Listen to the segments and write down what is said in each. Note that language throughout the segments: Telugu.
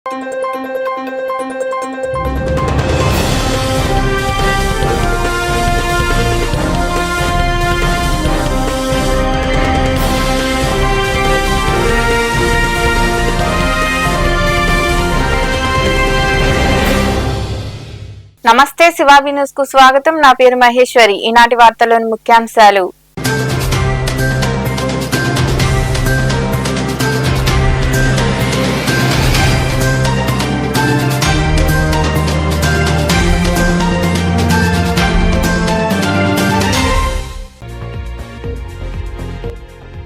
నమస్తే శివాబి న్యూస్ కు స్వాగతం. నా పేరు మహేశ్వరి. ఈనాటి వార్తల్లోని ముఖ్యాంశాలు.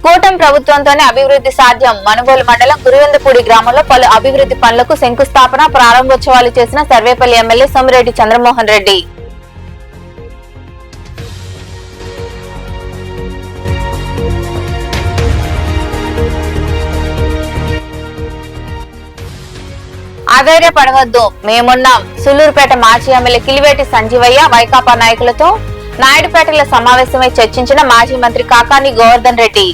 కూటమి ప్రభుత్వంతోనే అభివృద్ధి సాధ్యం. మనుగోలు మండలం గురువిందపూడి గ్రామంలో పలు అభివృద్ధి పనులకు శంకుస్థాపన, ప్రారంభోత్సవాలు చేసిన సర్వేపల్లి ఎమ్మెల్యే సోమిరెడ్డి చంద్రమోహన్ రెడ్డి. ఆధైర్యపడవద్దు, మేమున్నాం. సులూరుపేట మాజీ ఎమ్మెల్యే కిలివేటి సంజీవయ్య వైకాపా నాయకులతో నాయుడుపేటలో సమావేశమై చర్చించిన మాజీ మంత్రి కాకాని గోవర్ధన్ రెడ్డి.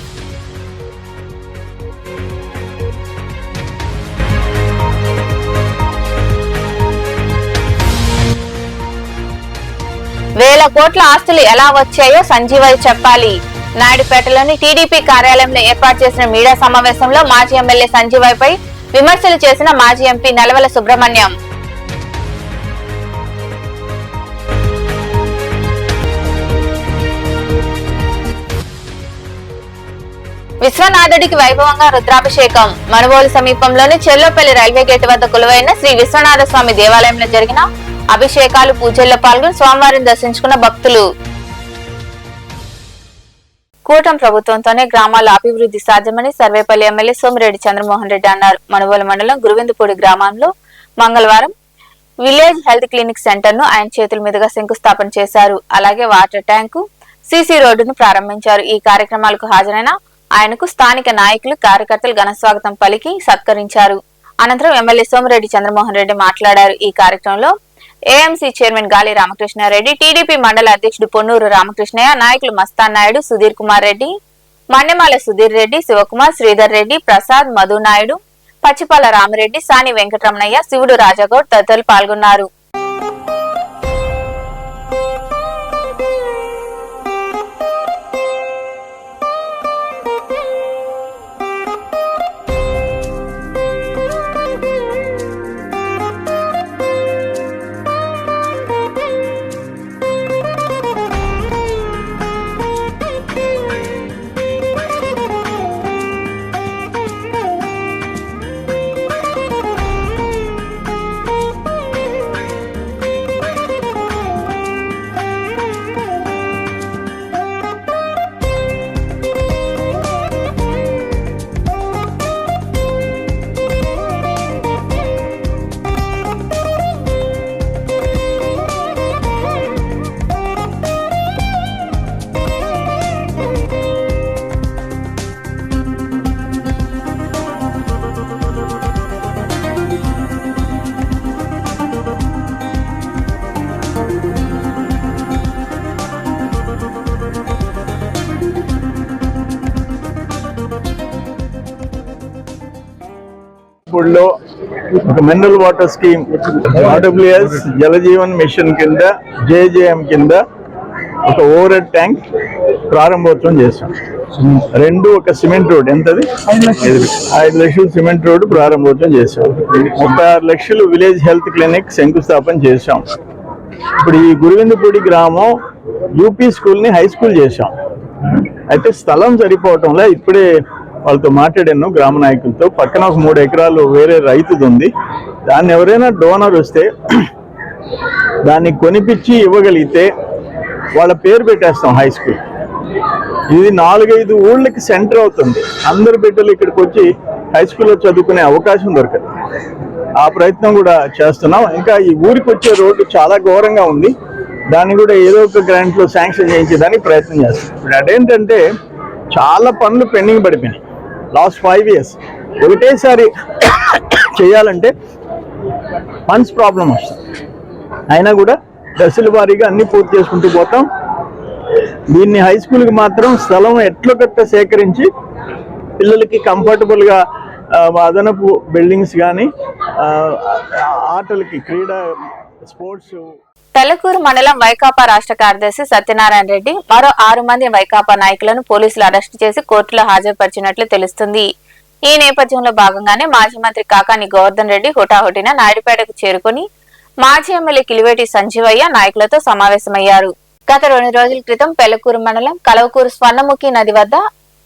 వేల కోట్ల ఆస్తులు ఎలా వచ్చాయో సంజీవయ్య చెప్పాలి. నాయుడుపేటలోని టీడీపీ కార్యాలయంలో ఏర్పాటు చేసిన మీడియా సమావేశంలో మాజీ ఎమ్మెల్యే సంజీవయ్యపై విమర్శలు చేసిన మాజీ ఎంపీ నలవల సుబ్రహ్మణ్యం. విశ్వనాథుడికి వైభవంగా రుద్రాభిషేకం. మనుగోలు సమీపంలోని చెల్లోపల్లి రైల్వే గేట్ వద్ద కొలువైన శ్రీ విశ్వనాథ స్వామి దేవాలయంలో జరిగిన అభిషేకాలు, పూజల్లో పాల్గొని స్వామివారిని దర్శించుకున్న భక్తులు. కూటమి ప్రభుత్వంతోనే గ్రామాల అభివృద్ధి సాధ్యమని సర్వేపల్లి ఎమ్మెల్యే సోమిరెడ్డి చంద్రమోహన్ రెడ్డి అన్నారు. మనుగోలు మండలం గురువిందపూడి గ్రామంలో మంగళవారం విలేజ్ హెల్త్ క్లినిక్ సెంటర్ ను ఆయన చేతుల మీదుగా శంకుస్థాపన చేశారు. అలాగే వాటర్ ట్యాంకు, సీసీ రోడ్డును ప్రారంభించారు. ఈ కార్యక్రమాలకు హాజరైన ఆయనకు స్థానిక నాయకులు, కార్యకర్తలు ఘనస్వాగతం పలికి సత్కరించారు. అనంతరం ఎమ్మెల్యే సోమిరెడ్డి చంద్రమోహన్ రెడ్డి మాట్లాడారు. ఈ కార్యక్రమంలో ఏఎంసీ చైర్మన్ గాలి రామకృష్ణారెడ్డి, టీడీపీ మండల అధ్యక్షుడు పొన్నూరు రామకృష్ణయ్య, నాయకులు మస్తాన్ నాయుడు, సుధీర్ కుమార్ రెడ్డి, మన్నెమాల సుధీర్ రెడ్డి, శివకుమార్, శ్రీధర్ రెడ్డి, ప్రసాద్, మధు నాయుడు, పచ్చిపాల రామిరెడ్డి, సాని వెంకటరమణయ్య, శివుడు రాజాగౌడ్ తదితరులు పాల్గొన్నారు. లో ఒక mineral water scheme RWS Jal Jeevan mission కింద జేజేఎం కింద ఒక ఓవర్ హెడ్ ట్యాంక్ ప్రారంభోత్సవం చేశాం. రెండు ఒక సిమెంట్ రోడ్, ఎంతది 5 లక్షలు సిమెంట్ రోడ్డు ప్రారంభోత్సవం చేశాం. 36 లక్షలు విలేజ్ హెల్త్ క్లినిక్ శంకుస్థాపన చేశాం. ఇప్పుడు ఈ గురువిందపూడి గ్రామం యూపీ స్కూల్ని హై స్కూల్ చేశాం. అయితే స్థలం సరిపోవటంలో ఇప్పుడే వాళ్ళతో మాట్లాడాను, గ్రామ నాయకులతో. పక్కన ఒక 3 ఎకరాలు వేరే రైతుది ఉంది. దాన్ని ఎవరైనా డోనర్ వస్తే దాన్ని కొనిపించి ఇవ్వగలిగితే వాళ్ళ పేరు పెట్టేస్తాం హై స్కూల్. ఇది 4-5 ఊళ్ళకి సెంటర్ అవుతుంది. అందరు బిడ్డలు ఇక్కడికి వచ్చి హై స్కూల్లో చదువుకునే అవకాశం దొరకదు. ఆ ప్రయత్నం కూడా చేస్తున్నాం. ఇంకా ఈ ఊరికి వచ్చే రోడ్డు చాలా ఘోరంగా ఉంది. దాన్ని కూడా ఏదో ఒక గ్రాంట్లో శాంక్షన్ చేయించేదానికి ప్రయత్నం చేస్తాం. ఇప్పుడు అదేంటంటే చాలా పనులు పెండింగ్ పడిపోయినాయి లాస్ట్ 5 ఇయర్స్. ఒకటేసారి చేయాలంటే ఫండ్స్ ప్రాబ్లం వస్తుంది. అయినా కూడా దశల వారీగా అన్ని పూర్తి చేసుకుంటూ పోతాం. దీన్ని హై స్కూల్కి మాత్రం స్థలం ఎట్లొకట్ట సేకరించి పిల్లలకి కంఫర్టబుల్గా అదనపు బిల్డింగ్స్ కానీ ఆటలకి క్రీడా స్పోర్ట్స్. పెళ్లకూరు మండలం వైకాపా రాష్ట్ర కార్యదర్శి సత్యనారాయణ రెడ్డి మరో 6 మంది వైకాపా నాయకులను పోలీసులు అరెస్టు చేసి కోర్టులో హాజరుపరిచినట్లు తెలుస్తుంది. ఈ నేపథ్యంలో భాగంగానే మాజీ మంత్రి కాకాని గోవర్ధన్ రెడ్డి హుటాహుటిన నాయుడుపేటకు చేరుకుని మాజీ ఎమ్మెల్యే కిలివేటి సంజీవయ్య నాయకులతో సమావేశమయ్యారు. గత 2 రోజుల క్రితం పెళ్లకూరు మండలం కలవకూరు స్వర్ణముఖి నది వద్ద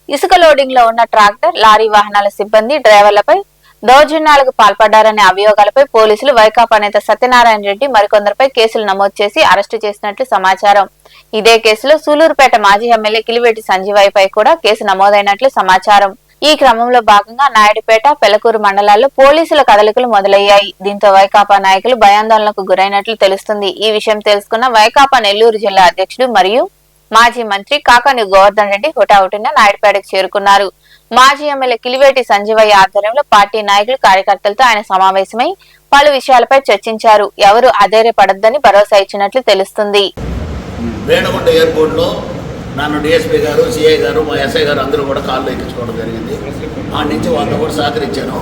ఇసుక లోడింగ్ లో ఉన్న ట్రాక్టర్, లారీ వాహనాల సిబ్బంది, డ్రైవర్లపై దౌర్జన్యాలకు పాల్పడ్డారనే అభియోగాలపై పోలీసులు వైకాపా నేత సత్యనారాయణ రెడ్డి మరికొందరిపై కేసులు నమోదు చేసి అరెస్టు చేసినట్లు సమాచారం. ఇదే కేసులో సూలూరుపేట మాజీ ఎమ్మెల్యే కిలివేటి సంజీవయ్యపై కూడా కేసు నమోదైనట్లు సమాచారం. ఈ క్రమంలో భాగంగా నాయుడుపేట, పెళ్లకూరు మండలాల్లో పోలీసుల కదలికలు మొదలయ్యాయి. దీంతో వైకాపా నాయకులు భయాందోళనకు గురైనట్లు తెలుస్తుంది. ఈ విషయం తెలుసుకున్న వైకాపా నెల్లూరు జిల్లా అధ్యక్షుడు మరియు మాజీ మంత్రి కాకాని గోవర్ధన్ రెడ్డి హుటాహుటిన నాయుడుపేటకు చేరుకున్నారు. మాజీ ఎమ్మెల్యే కిలివేటి సంజీవయ్య ఆధ్వర్యంలో పార్టీ నాయకులు, కార్యకర్తలతో ఆయన సమావేశమై పలు విషయాలపై చర్చించారు. ఎవరు అధైర్యపడొద్దని భరోసా ఇచ్చినట్లు తెలుస్తుంది. వేణుగుంట ఎయిర్పోర్ట్ లో నన్ను డిఎస్పీ గారు, సిఐ గారు, మా ఎస్ఐ గారు అందరూ కూడా కాళ్ళు ఎక్కించుకోవడం జరిగింది. ఆ నుంచి వాళ్ళతో కూడా సహకరించాను.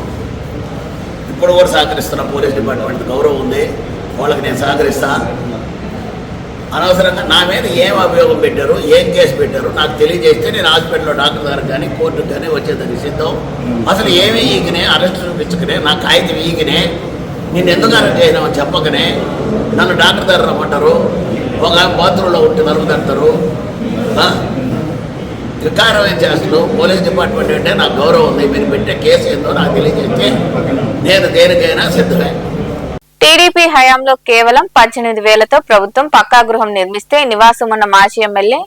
ఇప్పుడు కూడా సహకరిస్తున్నా. పోలీస్ డిపార్ట్మెంట్ గౌరవం ఉంది, వాళ్ళకి నేను సహకరిస్తా. అనవసరంగా నా మీద ఏం అభియోగం పెట్టారు, ఏం కేసు పెట్టారు నాకు తెలియజేస్తే నేను హాస్పిటల్లో డాక్టర్ గారికి కానీ కోర్టుకు కానీ వచ్చేదానికి సిద్ధం. అసలు ఏమీ ఈగినే అరెస్ట్ చూపించుకునే నా కాగితం ఈగినే నేను ఎందుకు అరెస్ట్ చేసినామని చెప్పకనే నన్ను డాక్టర్ దగ్గర రమ్మంటారు. ఒక బాత్రూంలో ఉంటే నలుగుతారు. వికారమైన చేస్తూ పోలీస్ డిపార్ట్మెంట్ అంటే నాకు గౌరవం ఉంది. మీరు పెట్టే కేసు ఏందో నాకు తెలియజేస్తే నేను దేనికైనా సిద్ధమే. టీడీపీ హయాంలో కేవలం 18,000తో ప్రభుత్వం పక్కా గృహం నిర్మిస్తే నివాసం ఉన్న మాజీ ఎమ్మెల్యే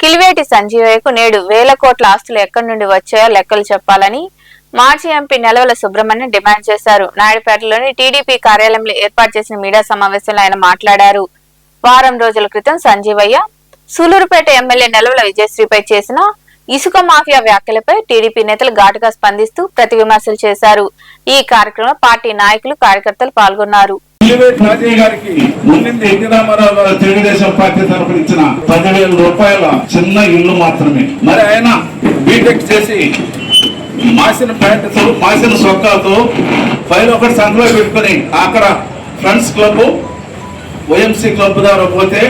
కిలివేటి సంజీవయ్యకు నేడు 1,000 కోట్ల ఆస్తులు ఎక్కడి నుండి వచ్చాయో లెక్కలు చెప్పాలని మాజీ ఎంపీ నెలవల సుబ్రహ్మణ్యం డిమాండ్ చేశారు. నాయుడుపేటలోని టీడీపీ కార్యాలయంలో ఏర్పాటు చేసిన మీడియా సమావేశంలో ఆయన మాట్లాడారు. వారం రోజుల క్రితం సంజీవయ్య సూలూరుపేట ఎమ్మెల్యే నెలవల విజయశ్రీపై చేసిన ఇసుక మాఫియా వ్యాఖ్యలపై టీడీపీ నేతలు ఘాటుగా స్పందిస్తూ ప్రతి విమర్శలు చేశారు. ఈ కార్యక్రమంలో పార్టీ నాయకులు, కార్యకర్తలు పాల్గొన్నారు. తెలుగుదేశం పార్టీ తరఫున ఇచ్చిన 10,000 రూపాయల చిన్న ఇల్లు మాత్రమే. మరి ఆయన బీటెక్ చేసి మాసిన ప్యాంటుతో, మాసిన సొక్కాతో ఫైల్ ఒకటి సంఖ్యలో పెట్టుకుని అక్కడ ఫ్రెండ్స్ క్లబ్, వైఎంసీ క్లబ్ ద్వారా పోతే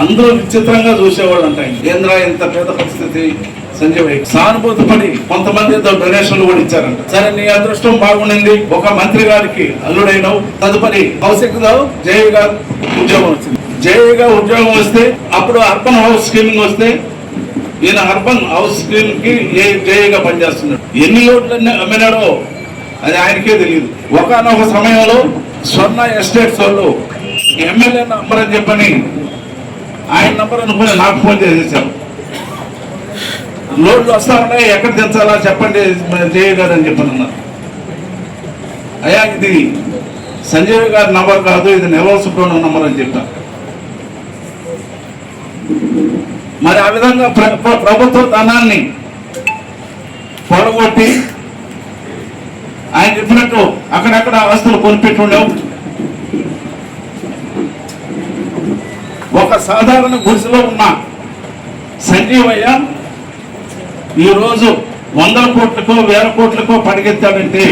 అందరూ విచిత్రంగా చూసేవాళ్ళు అంటాయి. ఏంద్రా ఇంత పేద పరిస్థితి. సంజయ్ సానుభూతి పడి కొంతమంది డొనేషన్లు కూడా ఇచ్చారంట. సరే, నీ అదృష్టం బాగుండింది, ఒక మంత్రి గారికి అల్లుడైనవు. తదుపరి కౌశిక్ జయ గారు ఉద్యోగం వచ్చింది. జయగా ఉద్యోగం వస్తే అప్పుడు అర్బన్ హౌస్ స్కీమింగ్ వస్తే ఈయన అర్బన్ హౌస్ స్కీమ్ కి జయగా పనిచేస్తున్నాడు. ఎన్ని లోట్లన్నీ అమ్మినాడో అది ఆయనకే తెలియదు. ఒకనొక సమయంలో స్వర్ణ ఎస్టేట్స్ వాళ్ళు ఎమ్మెల్యే నంబర్ అని చెప్పని ఆయన నంబర్ అనుకుని నాకు ఫోన్ చేసేసారు. లోడ్లు వస్తా ఉన్నాయి, ఎక్కడ తెచ్చాలా చెప్పండి జయ గారు అని చెప్పని అన్నారు. అయ్యా, ఇది సంజయ్ గారి నంబర్ కాదు, ఇది నెలవల సుబ్రహ్మణ్యం నంబర్ అని చెప్పారు. మరి ఆ విధంగా ప్రభుత్వ ధనాన్ని పొడగొట్టి ఆయన చెప్పినట్టు అక్కడక్కడ ఆస్తులు కొనిపెట్టి ఉండవు. ఒక సాధారణ గుడిసెలో ఉన్న సంజీవయ్య ఈరోజు 100 కోట్లకో 1000 కోట్లకో పడిగెత్తాడంటే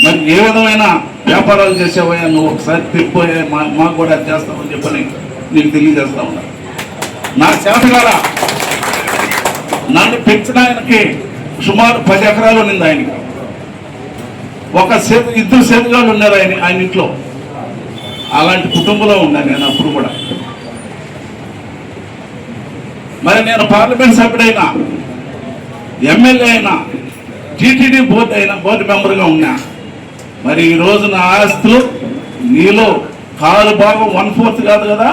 మరి ఏ విధమైన వ్యాపారాలు చేసేవయ్యా నువ్వు? ఒకసారి తిప్పిపోయే మాకు కూడా చేస్తామని చెప్పని నీకు తెలియజేస్తా ఉన్నా. నా చేతగాల నన్ను పెంచిన ఆయనకి సుమారు 10 ఎకరాలు ఉన్నింది. ఆయనకి ఇద్దరు సేతుగాళ్ళు ఉన్నారు ఆయన ఇంట్లో. అలాంటి కుటుంబంలో ఉన్నాను నేను అప్పుడు కూడా. మరి నేను పార్లమెంట్ సభ్యుడైనా, ఎమ్మెల్యే అయినా, టీటీడీ బోర్డు మెంబర్గా ఉన్నా. మరి ఈ రోజు నా ఆస్తులు నీలో కాలు భాగం 1/4 కాదు కదా,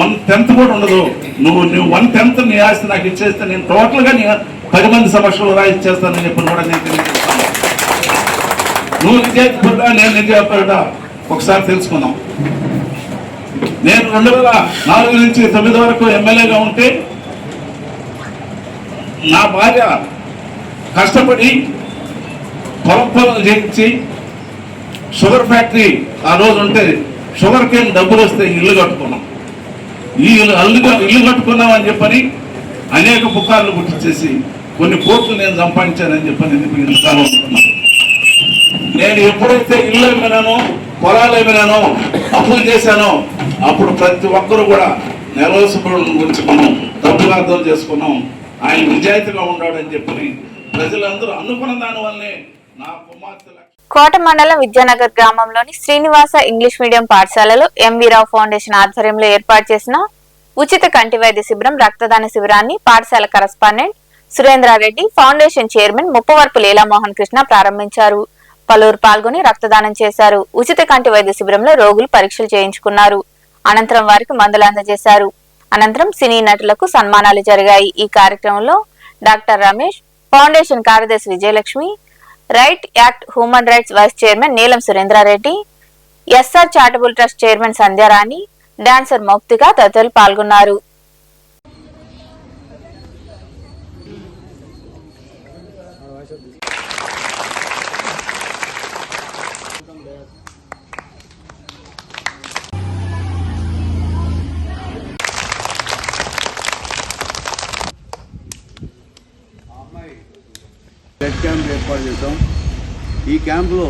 1/10 కూడా ఉండదు. నువ్వు 1/10 నీ ఆస్తి నాకు ఇచ్చేస్తే నేను టోటల్గా 10 మంది సమక్షంలో ఇచ్చేస్తానని చెప్పి కూడా నేను తెలియజేస్తాను. నువ్వు నిజాయితీపరుడా, నేను నిజాయితీపరుడా ఒకసారి తెలుసుకుందాం. నేను 2004 నుంచి 2009 వరకు ఎమ్మెల్యేగా ఉంటే నా భార్య కష్టపడి పొలం చేయించి షుగర్ ఫ్యాక్టరీ ఆ రోజు ఉంటే షుగర్ కేన్ డబ్బులు వస్తే ఇల్లు కట్టుకున్నాం. ఈ ఇల్లు కట్టుకున్నామని చెప్పని అనేక పుకార్లు గుర్తించేసి కొన్ని కోట్లు నేను సంపాదించానని చెప్పని ఎందుకు అనుకున్నాను. నేను ఎప్పుడైతే ఇల్లు అమ్మినానో, పొలాలు అమ్మినానో, అప్పులు చేశానో అప్పుడు ప్రతి ఒక్కరు కూడా నెలవసపడి ఉంచుకున్నాం, తప్పుగా అర్థం చేసుకున్నాం. ఆయన నిజాయితీగా ఉన్నాడని చెప్పి ప్రజలందరూ అనుకున్న దానివల్లే నా కుమార్తె కోట మండలం విద్యానగర్ గ్రామంలోని శ్రీనివాస ఇంగ్లీష్ మీడియం పాఠశాలలో ఎంవి రావు ఫౌండేషన్ ఆధ్వర్యంలో ఏర్పాటు చేసిన ఉచిత కంటి వైద్య శిబిరం రక్తదాన శిబిరాన్ని పాఠశాల correspondent Surendra Reddy, foundation chairman Muppavarapu Leelamohan Krishna ప్రారంభించారు. పలువురు పాల్గొని రక్తదానం చేశారు. ఉచిత కంటి వైద్య శిబిరంలో రోగులు పరీక్షలు చేయించుకున్నారు. అనంతరం వారికి మందులు అందజేశారు. అనంతరం సినీ నటులకు సన్మానాలు జరిగాయి. ఈ కార్యక్రమంలో డాక్టర్ రమేష్, ఫౌండేషన్ కార్యదర్శి Vijayalakshmi, right act human rights vice chairman Neelam Surendra Reddy, SR charitable trust chairman Sandhyarani, dancer Mouktika తదితరులు పాల్గొన్నారు. బ్లడ్ క్యాంప్ ఏర్పాటు చేశాం. ఈ క్యాంపులో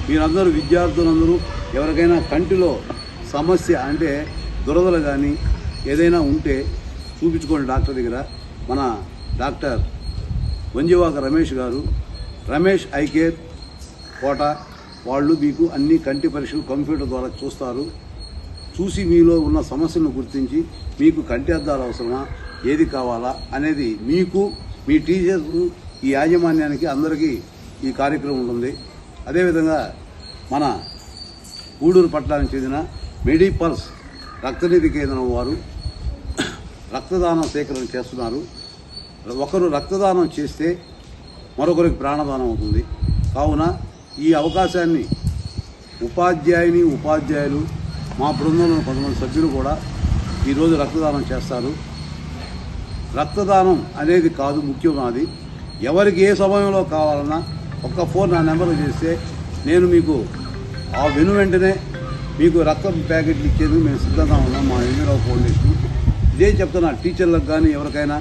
మీరందరూ విద్యార్థులందరూ ఎవరికైనా కంటిలో సమస్య అంటే దురదలు కానీ ఏదైనా ఉంటే చూపించుకోండి డాక్టర్ దగ్గర. మన డాక్టర్ వంజివాక రమేష్ గారు, రమేష్ ఐ కేర్ కోట, వాళ్ళు మీకు అన్ని కంటి పరీక్షలు కంప్యూటర్ ద్వారా చూస్తారు. చూసి మీలో ఉన్న సమస్యలను గుర్తించి మీకు కంటి అద్దాలు అవసరమా, ఏది కావాలా అనేది మీకు, మీ టీచర్స్, ఈ యాజమాన్యానికి అందరికీ ఈ కార్యక్రమం ఉంటుంది. అదేవిధంగా మన గూడూరు పట్టణానికి చెందిన మెడిపల్స్ రక్తనిధి కేంద్రం వారు రక్తదానం సేకరణ చేస్తున్నారు. ఒకరు రక్తదానం చేస్తే మరొకరికి ప్రాణదానం అవుతుంది. కావున ఈ అవకాశాన్ని ఉపాధ్యాయులు మా బృందంలో 10 సభ్యులు కూడా ఈరోజు రక్తదానం చేస్తారు. రక్తదానం అనేది కాదు ముఖ్యమైనది. ఎవరికి ఏ సమయంలో కావాలన్నా ఒక్క ఫోన్ నా నెంబర్కి చేస్తే నేను మీకు ఆ వెంటనే మీకు రక్తం ప్యాకెట్లు ఇచ్చేందుకు మేము సిద్ధంగా ఉన్నాం. మా ఎంవీరావు ఫౌండేషన్ ఇదే చెప్తున్నా, టీచర్లకు కానీ ఎవరికైనా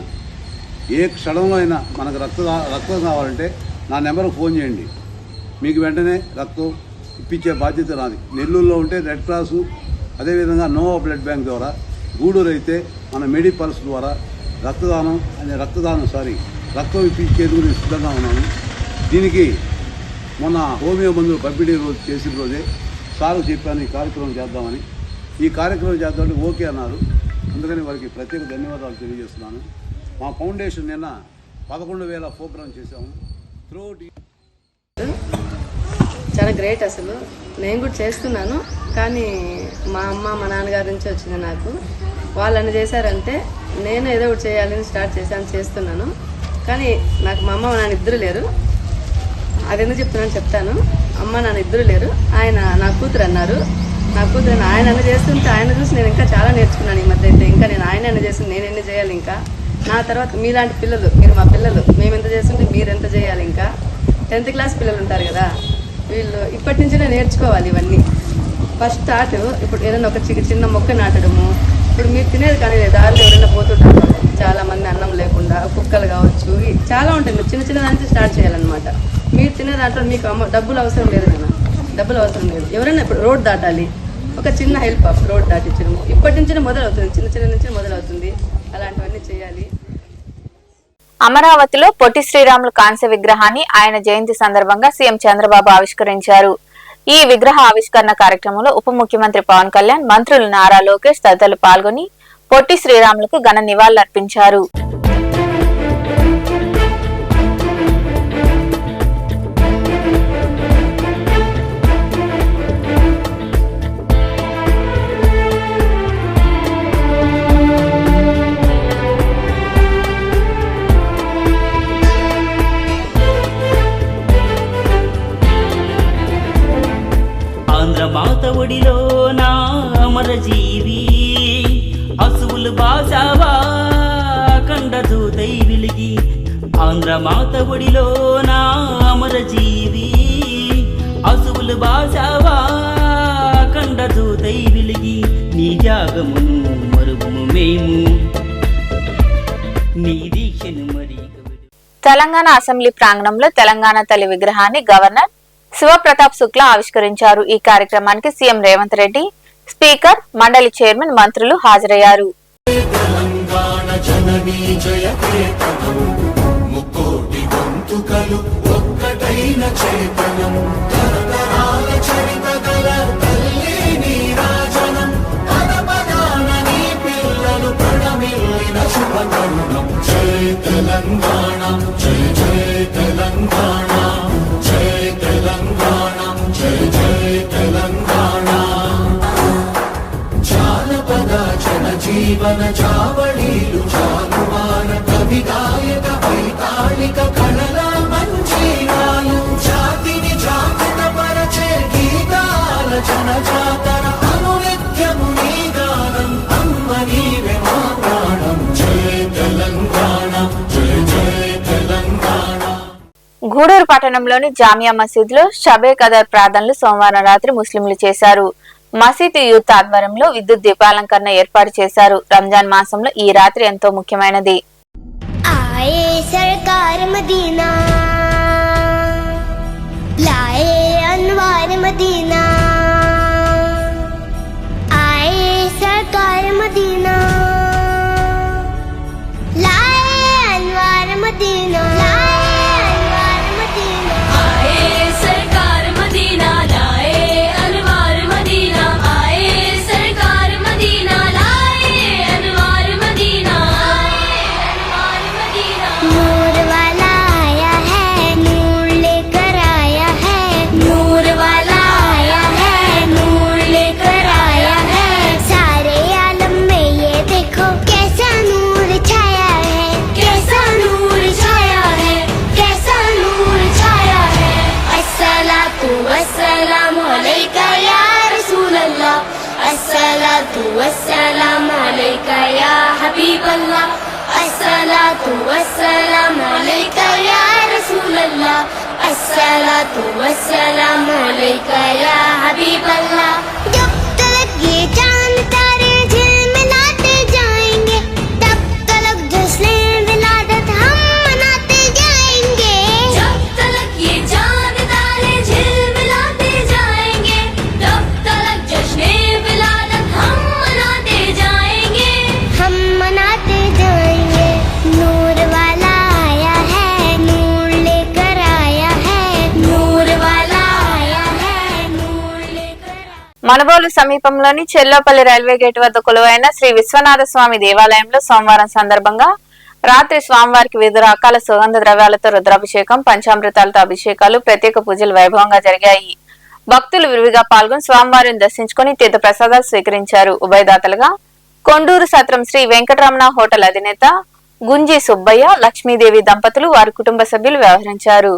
ఏ క్షణంలో అయినా మనకు రక్తం కావాలంటే నా నెంబర్కి ఫోన్ చేయండి, మీకు వెంటనే రక్తం ఇప్పించే బాధ్యత నాది. నెల్లూరులో ఉంటే రెడ్ క్రాసు, అదేవిధంగా నోవా బ్లడ్ బ్యాంక్ ద్వారా, గూడూరు అయితే మన మెడిపల్స్ ద్వారా రక్తం ఇప్పించేందుకు నేను సిద్ధంగా ఉన్నాను. దీనికి మొన్న హోమియో మందులు పంపిణీ రోజు చేసిన రోజే సార్ చెప్పాను ఈ కార్యక్రమం చేద్దామని. ఈ కార్యక్రమం చేద్దామంటే ఓకే అన్నారు. అందుకని వారికి ప్రత్యేక ధన్యవాదాలు తెలియజేస్తున్నాను. మా ఫౌండేషన్ నిన్న 11,000 ప్రోగ్రాం చేశాము. చాలా గ్రేట్. అసలు నేను కూడా చేస్తున్నాను, కానీ మా అమ్మ మా నాన్నగారి నుంచి వచ్చింది నాకు. వాళ్ళని చేశారంటే నేను ఏదో ఒకటి చేయాలని స్టార్ట్ చేస్తున్నాను. కానీ నాకు మా అమ్మ నాన్న ఇద్దరు లేరు. అది ఎందుకు చెప్తాను. అమ్మ నాన్న ఇద్దరు లేరు. ఆయన నా కూతురు అన్నారు. నా కూతురు ఆయన అన్న చేస్తుంటే ఆయన చూసి నేను ఇంకా చాలా నేర్చుకున్నాను. ఈ మధ్య అయితే ఇంకా నేను ఆయన చేస్తుంది, నేను ఎన్ని చేయాలి. ఇంకా నా తర్వాత మీలాంటి పిల్లలు, మీరు మా పిల్లలు, మేము ఎంత చేస్తుంటే మీరు ఎంత చేయాలి. ఇంకా 10th క్లాస్ పిల్లలు ఉంటారు కదా, వీళ్ళు ఇప్పటి నుంచే నేర్చుకోవాలి ఇవన్నీ. ఫస్ట్ స్టార్ట్ ఇప్పుడు ఏదైనా ఒక చిన్న మొక్క నాటడము. ఇప్పుడు మీరు తినేది కానీ దారిలో ఎవరైనా పోతుంటారు చాలామంది, అన్నం లేకుండా, కుక్కలు కావచ్చు, చాలా ఉంటాయి. మీరు చిన్న దానికి స్టార్ట్ చేయాలన్నమాట. మీరు తినే దాంట్లో మీకు డబ్బులు అవసరం లేదు కదా, డబ్బులు అవసరం లేదు. ఎవరైనా ఇప్పుడు రోడ్ దాటాలి, ఒక చిన్న హెల్ప్ ఆఫ్ రోడ్ దాటించడం ఇప్పటి నుంచే మొదలవుతుంది, చిన్న నుంచి మొదలవుతుంది. అలాంటివన్నీ చేయాలి. అమరావతిలో పొట్టి శ్రీరాములు కాంస్య విగ్రహాన్ని ఆయన జయంతి సందర్భంగా సీఎం చంద్రబాబు ఆవిష్కరించారు. ఈ విగ్రహ ఆవిష్కరణ కార్యక్రమంలో ఉప ముఖ్యమంత్రి పవన్ కళ్యాణ్, మంత్రులు నారా లోకేష్ తదితరులు పాల్గొని పొట్టి శ్రీరాములకు ఘన నివాళులర్పించారు. మాత ఒడిలో నా అమర జీవి అసువులు బాసావా కండదూతై విలిగి. ఆంధ్ర మాత ఒడిలో నా అమర జీవి అసువులు బాసావా కండదూతై విలిగి. నీ త్యాగమును మరువుము మేము, నీ దీక్షను మరి. తెలంగాణ అసెంబ్లీ ప్రాంగణంలో తెలంగాణ తల్లి విగ్రహాన్ని గవర్నర్ శివప్రతాప్ శుక్లా ఆవిష్కరించారు. ఈ కార్యక్రమానికి సీఎం రేవంత్ రెడ్డి, స్పీకర్, మండలి చైర్మన్, మంత్రులు హాజరయ్యారు. జీవన చావళీలు చాలువాన కవి గాయక వైతాళిక కళల మంజీరాలు జాతిని జాగృత పరచే గీతాల జనజాతర అనునిత్యము నీ గానం అమ్మ నీవే మా ప్రాణం జయ తెలంగాణ జయ జయ తెలంగాణ. గూడూరు పట్టణంలోని జామియా మసీదులో షబే కదర్ ప్రార్థనలు సోమవారం రాత్రి ముస్లింలు చేశారు. మసీదు యూత్ ఆధ్వర్యంలో విద్యుత్ దీపాలంకరణ ఏర్పాటు చేశారు. రంజాన్ మాసంలో ఈ రాత్రి ఎంతో ముఖ్యమైనది. ఆయే సర్కార్ మదీనా లాయే అన్వార్ మదీనా ఆయే సర్కార్ మదీనా లాయే అన్వార్ మదీనా والسلام عليك يا حبيب الله الصلاة والسلام عليك يا رسول الله الصلاة والسلام عليك يا حبيب الله. जब तक ये चांद तारे झिलमिलाते जाएंगे तब तक जश्न विलादत हम मनाते जाएंगे. जब तक ये चांद तारे झिलमिलाते जाएंगे तब तक जश्न विलादत हम मनाते जाएंगे. नूर वाला आया है नूर लेकर आया है नूर वाला आया है नूर लेकर. మనబోలు సమీపంలోని చెల్లోపల్లి రైల్వే గేట్ వద్ద కొలువైన శ్రీ విశ్వనాథ స్వామి దేవాలయంలో సోమవారం సందర్భంగా రాత్రి స్వామివారికి వివిధ రకాల సుగంధ ద్రవ్యాలతో రుద్రాభిషేకం, పంచామృతాలతో అభిషేకాలు, ప్రత్యేక పూజలు వైభవంగా జరిగాయి. భక్తులు విరివిగా పాల్గొని స్వామివారిని దర్శించుకుని తీర్థ ప్రసాదాలు స్వీకరించారు. ఉభయదాతలుగా కొండూరు సత్రం శ్రీ వెంకటరమణ హోటల్ అధినేత గుంజి సుబ్బయ్య, లక్ష్మీదేవి దంపతులు, వారి కుటుంబ సభ్యులు వ్యవహరించారు.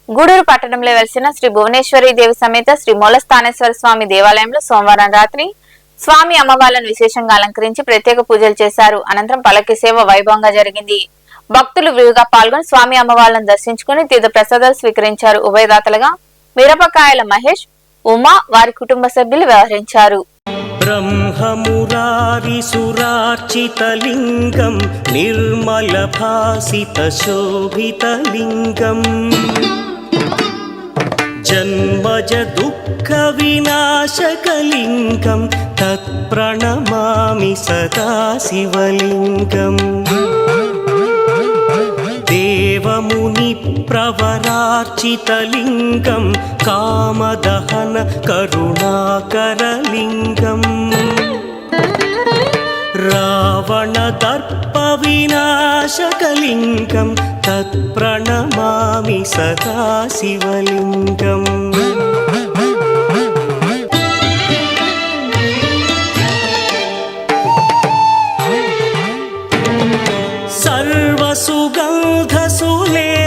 గూడూరు పట్టణంలో వెలిసిన శ్రీ భువనేశ్వరి దేవి సమేత శ్రీ మూలస్థానేశ్వర స్వామి దేవాలయంలో సోమవారం రాత్రి స్వామి అమ్మవార్లను విశేషంగా అలంకరించి ప్రత్యేక పూజలు చేశారు. అనంతరం పల్లకి సేవ వైభవంగా జరిగింది. భక్తులు విరివిగా పాల్గొని స్వామి అమ్మవార్లను దర్శించుకుని తీర్థ ప్రసాదాలు స్వీకరించారు. ఉభయదాతలుగా మిరపకాయల మహేష్, ఉమా, వారి కుటుంబ సభ్యులు వ్యవహరించారు. బ్రహ్మమురారి సురార్చితలింగం నిర్మల భాసిత శోభితలింగం జన్మజ దుఃఖ వినాశకలింగం తత్ప్రణమామి సదా శివలింగం దేవముని ప్రవరార్చితలింగం కామదహన కరుణాకరలింగం రావణ దర్ప వినాశకలింగం తత్ప్రణమామి సదా శివలింగం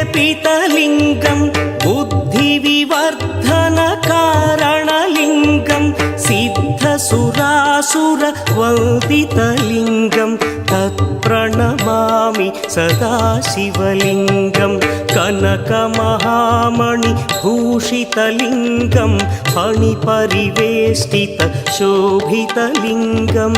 సర్వసుగంధసులేపితలింగం బుద్ధివివర్ధన కారణలింగం సిద్ధసురాసుర వందితలింగం తత్ప్రణమామి సదా శివలింగం కనకమహామణి భూషితలింగం ఫణిపరివేష్టిత శోభితలింగం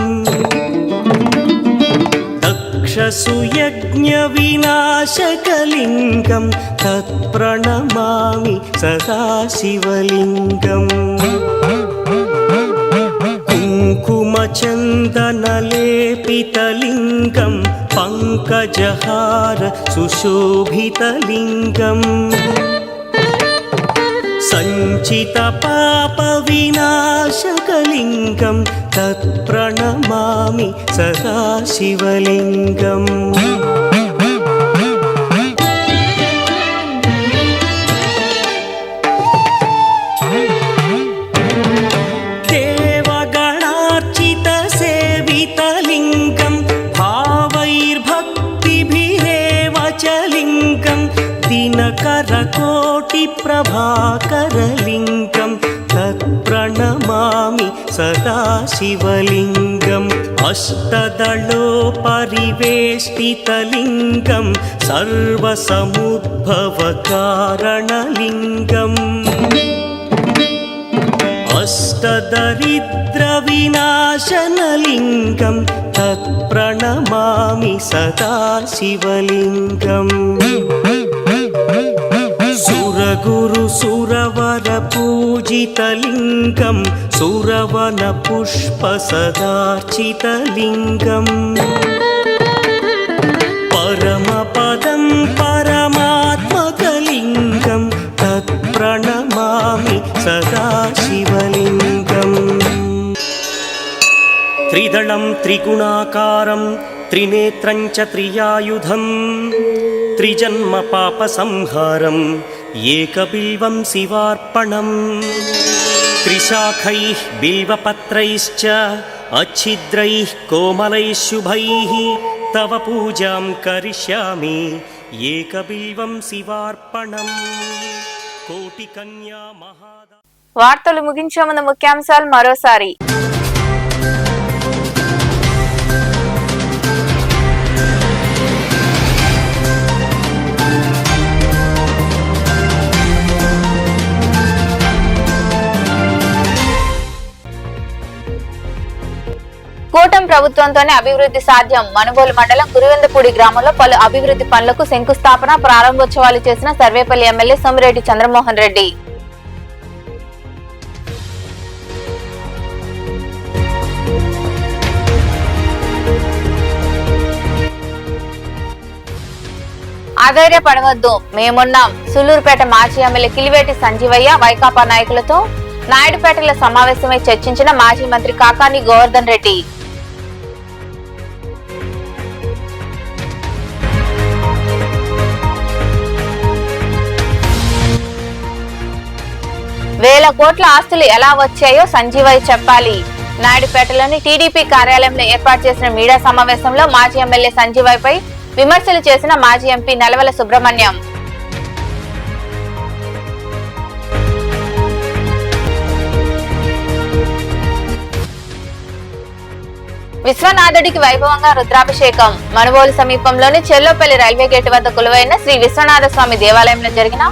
దక్షసుయజ్ఞ వినాశకలింగం తత్ప్రణమామి సదా శివలింగం కుంకుమచందనలేపితలింగం పంకజహార సుశోభితలింగం సంచిత పాప వినాశకలింగం తత్ప్రణమామి సదా శివలింగం దేవగణార్చిత సేవితలింగం భావైర్భక్తిభిరేవ చ లింగం దినకరకోటి ప్రభాకరలింగం తత్ప్రణమామి సదా శివలింగం అష్టదళోపరివేష్టితలింగం సర్వసముద్భవకారణలింగం అష్టదరిద్ర వినాశనలింగం తత్ప్రణమామి సదా శివలింగం సురగురు సురవర పూజితలింగం సురవన పుష్ప సదార్చితలింగం పరమపదం పరమాత్మకలింగం తత్ప్రణమామి సదా శివలింగం త్రిదళం త్రిగుణాకారం త్రినేత్రం చ త్రియాయుధం త్రిజన్మ పాప సంహారం ఏకబిల్వం శివార్పణం త్రిశాఖైః బిల్వపత్రైశ్చ అచ్ఛిద్రైః కోమలైః శుభైః తవ పూజాం కరిష్యామి ఏకబిల్వం శివార్పణం కోటి కన్యా మహాదా. వార్తలు ముగించే ముందు ముఖ్యాంశాలు మరోసారి. కూటమి ప్రభుత్వంతోనే అభివృద్ధి సాధ్యం. మనుబోలు మండలం గురువెందపూడి గ్రామంలో పలు అభివృద్ధి పనులకు శంకుస్థాపన, ప్రారంభోత్సవాలు చేసిన సర్వేపల్లి ఎమ్మెల్యే సోమిరెడ్డి చంద్రమోహన్ రెడ్డి. అధైర్యపడవద్దు, మేమున్నాం. సులూరుపేట మాజీ ఎమ్మెల్యే కిలివేటి సంజీవయ్య వైకాపా నాయకులతో నాయుడుపేటలో సమావేశమై చర్చించిన మాజీ మంత్రి కాకాని గోవర్ధన్ రెడ్డి. వేల కోట్ల ఆస్తులు ఎలా వచ్చాయో సంజీవయ్య చెప్పాలి. నాయుడుపేటలోని టీడీపీ కార్యాలయంలో ఏర్పాటు చేసిన మీడియా సమావేశంలో మాజీ ఎమ్మెల్యే సంజీవయ్యపై విమర్శలు చేసిన మాజీ ఎంపీ నెలవల సుబ్రహ్మణ్యం. విశ్వనాథుడికి వైభవంగా రుద్రాభిషేకం. మనుబోలు సమీపంలోని చెల్లోపల్లి రైల్వే గేటు వద్ద కొలువైన శ్రీ విశ్వనాథ స్వామి దేవాలయంలో జరిగిన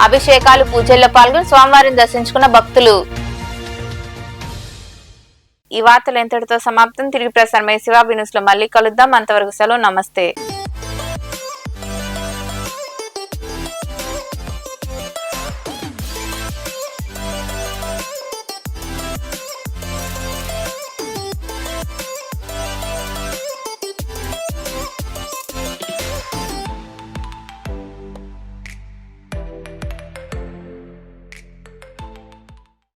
అభిషేకాలు పూజల్లో పాల్గొని స్వామివారిని దర్శించుకున్న భక్తులు. ఈ వార్తలు ఎంతటితో సమాప్తం. తిరిగి ప్రసారమయ్యే శివాబి న్యూస్ లో మళ్ళీ కలుద్దాం. అంతవరకు సెలవు. నమస్తే.